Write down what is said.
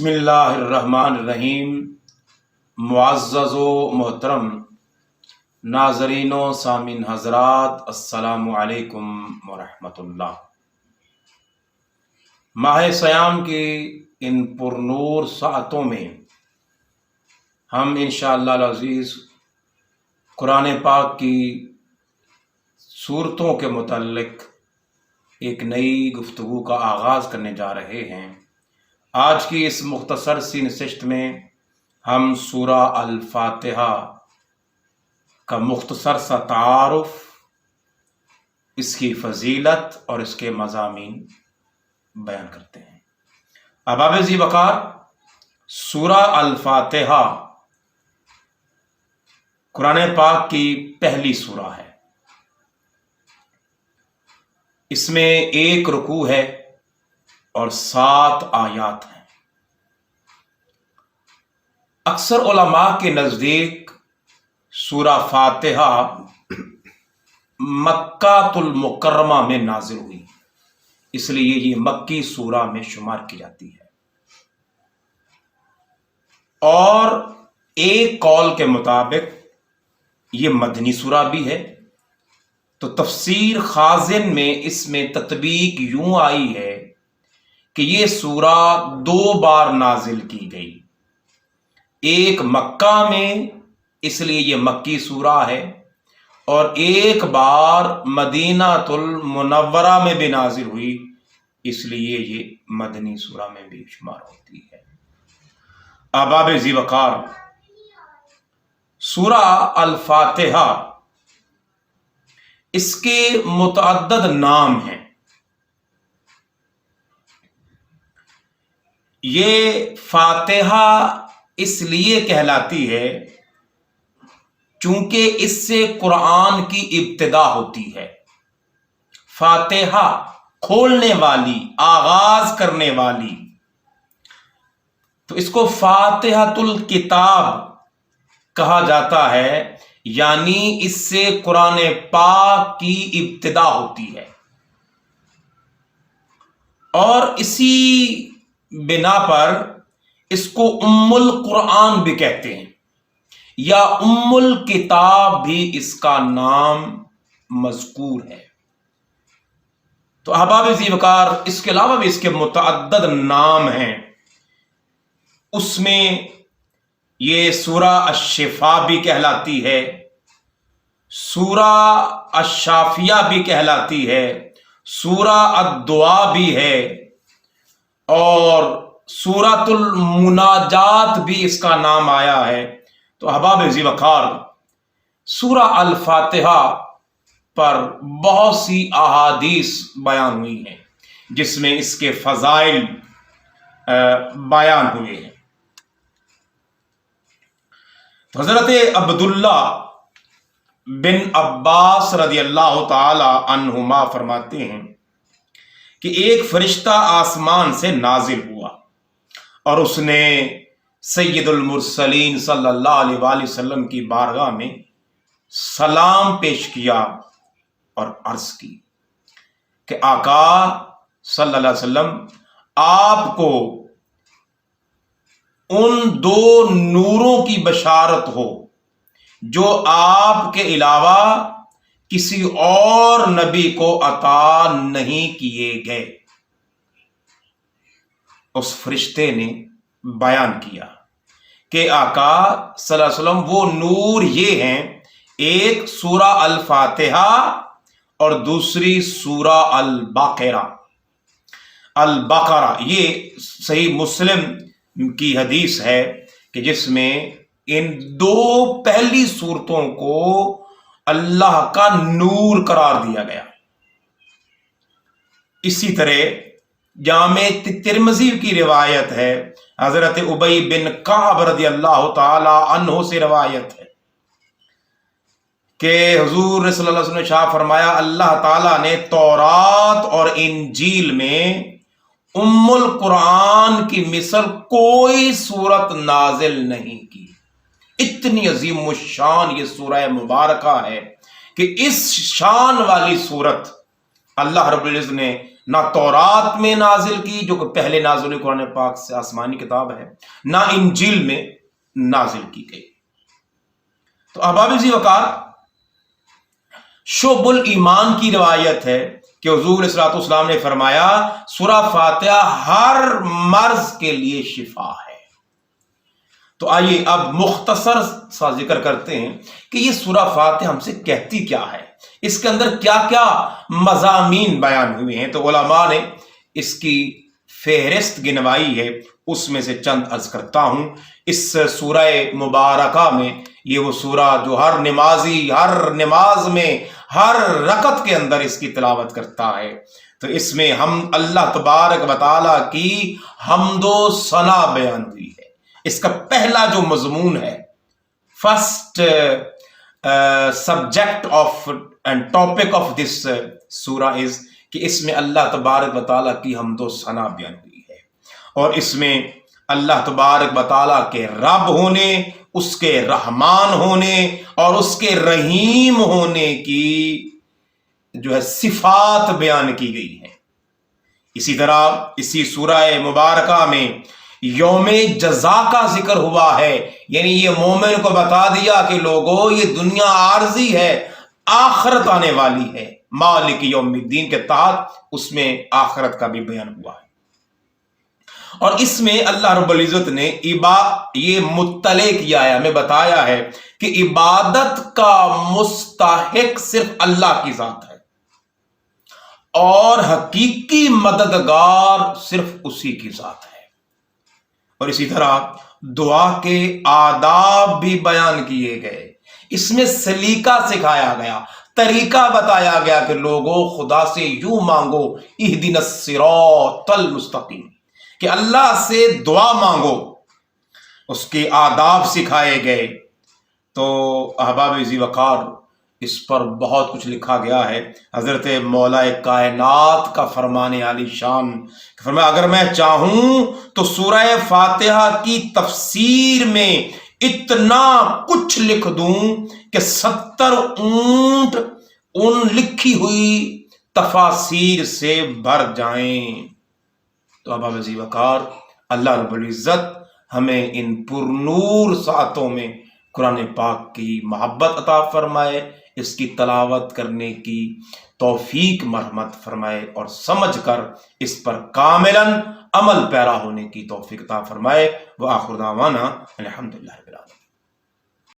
बिस्मिल्लाहिर्रहमानिर्रहीम। मुअज़्ज़ज़ व मोहतरम नाज़रीन व सामीन हज़रात, अस्सलामु अलैकुम व रहमतुल्लाह। माह सयाम की इन पुरनूर साअतों में हम इंशाअल्लाह अज़ीज़ कुरान पाक की सूरतों के मुतल्लिक एक नई गुफ्तगू का आगाज़ करने जा रहे हैं। आज की इस मुख्तसर सी नशिस्त में हम सूरा अल फातिहा का मुख्तसर सा तारुफ, इसकी फजीलत और इसके मज़ामीन बयान करते हैं। अहबाब ज़ी वक़ार, सूरा अल फातिहा कुरान पाक की पहली सूरा है। इसमें एक रुकू है और 7 आयात हैं। अक्सर उलमा के नज़दीक सूरा फातिहा मक्कातुल मुकर्रमा में नाजिल हुई, इसलिए ये मक्की सूरा में शुमार की जाती है। और एक कौल के मुताबिक ये मदनी सूरा भी है। तो तफसीर खाजिन में इसमें तत्बीक यूं आई है कि ये सूरा 2 बार नाजिल की गई, एक मक्का में, इसलिए ये मक्की सूरा है, और एक बार मदीनातुल मुनव्वरा में भी नाजिल हुई, इसलिए ये मदनी सूरा में भी शुमार होती है। अहबाब ज़ी वक़ार, सूरा अल फातिहा इसके मुतअद्दद नाम हैं। ये फातिहा इसलिए कहलाती है चूंकि इससे कुरान की इब्तिदा होती है। फातिहा खोलने वाली, आगाज करने वाली, तो इसको फातिहातुल किताब कहा जाता है, यानी इससे कुरान पाक की इब्तिदा होती है। और इसी बिना पर इसको उम्मुल कुरान भी कहते हैं, या उम्मुल किताब भी इसका नाम मज़कूर है। तो अहबाब ज़ी वक़ार, इसके अलावा भी इसके मुतअद्दद नाम हैं। उसमें ये सूरा अश-शिफा भी कहलाती है, सूरा अश-शाफिया भी कहलाती है, सूरा अद-दुआ भी है, और सूरतुल मुनाजात भी इसका नाम आया है। तो अहबाब ज़ी वक़ार, सूरा अल फातिहा पर बहुत सी अहादीस बयान हुई हैं जिसमें इसके फ़ज़ाइल बयान हुए हैं। हज़रत अब्दुल्ला बिन अब्बास रज़ियल्लाहु ताला अन्हुमा फरमाते हैं कि एक फरिश्ता आसमान से नाजिल हुआ और उसने सय्यदुल मुरसलीन सल्लल्लाहु अलैहि वसल्लम की बारगाह में सलाम पेश किया और अर्ज की कि आका सल्लल्लाहु अलैहि वसल्लम, आपको उन 2 नूरों की बशारत हो जो आपके अलावा किसी और नबी को अता नहीं किए गए। उस फरिश्ते ने बयान किया कि आका सल्लल्लाहु अलैहि वसल्लम, वो नूर ये हैं, एक सूरा अल फातिहा और दूसरी सूरा अल बकरा। अल बकरा ये सही मुस्लिम की हदीस है कि जिसमें इन 2 पहली सूरतों को अल्लाह का नूर करार दिया गया। इसी तरह जामे तिर्मिज़ी की रिवायत है, हजरत उबई बिन काब रज़ियल्लाहु ताला अन्हु से रिवायत है कि हुजूर सल्लल्लाहु अलैहि वसल्लम ने शाह फरमाया, अल्लाह ताला ने तौरात और इंजील में उम्मुल कुरान की मिसल कोई सूरत नाजिल नहीं की। इतनी अजीम शान ये सूरह मुबारका है कि इस शान वाली सूरत अल्लाह रब्बुल इज़्ज़त ने نہ تورات میں نازل کی جو کہ پہلے نازل ہوئی قرآن پاک سے آسمانی کتاب ہے، نہ انجیل میں نازل کی گئی۔ تو احباب ذی وقار، شعب الایمان کی روایت ہے کہ حضور علیہ الصلوۃ والسلام نے فرمایا سورہ فاتحہ ہر مرض کے لیے شفا ہے۔ تو آئیے اب مختصر سا ذکر کرتے ہیں کہ یہ سورہ فاتحہ ہم سے کہتی کیا ہے، اس کے اندر کیا کیا مضامین بیان ہوئے ہیں۔ تو علماء نے اس کی فہرست گنوائی ہے، اس میں سے چند عرض کرتا ہوں۔ اس سورہ مبارکہ میں، یہ وہ سورہ جو ہر نمازی ہر نماز میں ہر رکعت کے اندر اس کی تلاوت کرتا ہے، تو اس میں ہم اللہ تبارک و تعالیٰ کی حمد و ثنا بیان ہوئی ہے۔ اس کا پہلا جو مضمون ہے، first subject of and topic of this سورہ از کہ اس میں اللہ تبارک و تعالیٰ کی حمد و ثنا بیان ہوئی ہے، اور اس میں اللہ تبارک و تعالیٰ کے رب ہونے، اس کے رحمان ہونے اور اس کے رحیم ہونے کی جو ہے صفات بیان کی گئی ہے۔ اسی طرح اسی سورہ مبارکہ میں یوم جزا کا ذکر ہوا ہے، یعنی یہ مومن کو بتا دیا کہ لوگوں یہ دنیا عارضی ہے، آخرت آنے والی ہے، مالک یوم الدین کے تحت اس میں آخرت کا بھی بیان ہوا ہے۔ اور اس میں اللہ رب العزت نے یہ مطلع کیا ہے، ہمیں بتایا ہے کہ عبادت کا مستحق صرف اللہ کی ذات ہے، اور حقیقی مددگار صرف اسی کی ذات ہے۔ اور اسی طرح دعا کے آداب بھی بیان کیے گئے، اس میں سلیقہ سکھایا گیا، طریقہ بتایا گیا کہ لوگوں خدا سے یوں مانگو اہدنا الصراط المستقیم، کہ اللہ سے دعا مانگو، اس کے آداب سکھائے گئے۔ تو احباب ذی وقار، اس پر بہت کچھ لکھا گیا ہے۔ حضرت مولا کائنات کا فرمان عالی شان، فرمایا اگر میں چاہوں تو سورہ فاتحہ کی تفسیر میں اتنا کچھ لکھ دوں کہ 70 اونٹ ان لکھی ہوئی تفاسیر سے بھر جائیں۔ تو احباب ذی وقار، اللہ رب العزت ہمیں ان پرنور ساعتوں میں قرآن پاک کی محبت عطا فرمائے، اس کی تلاوت کرنے کی توفیق مرحمت فرمائے، اور سمجھ کر اس پر کاملاً عمل پیرا ہونے کی توفیق عطا فرمائے۔ وآخر دعوانا الحمدللہ رب العالمین۔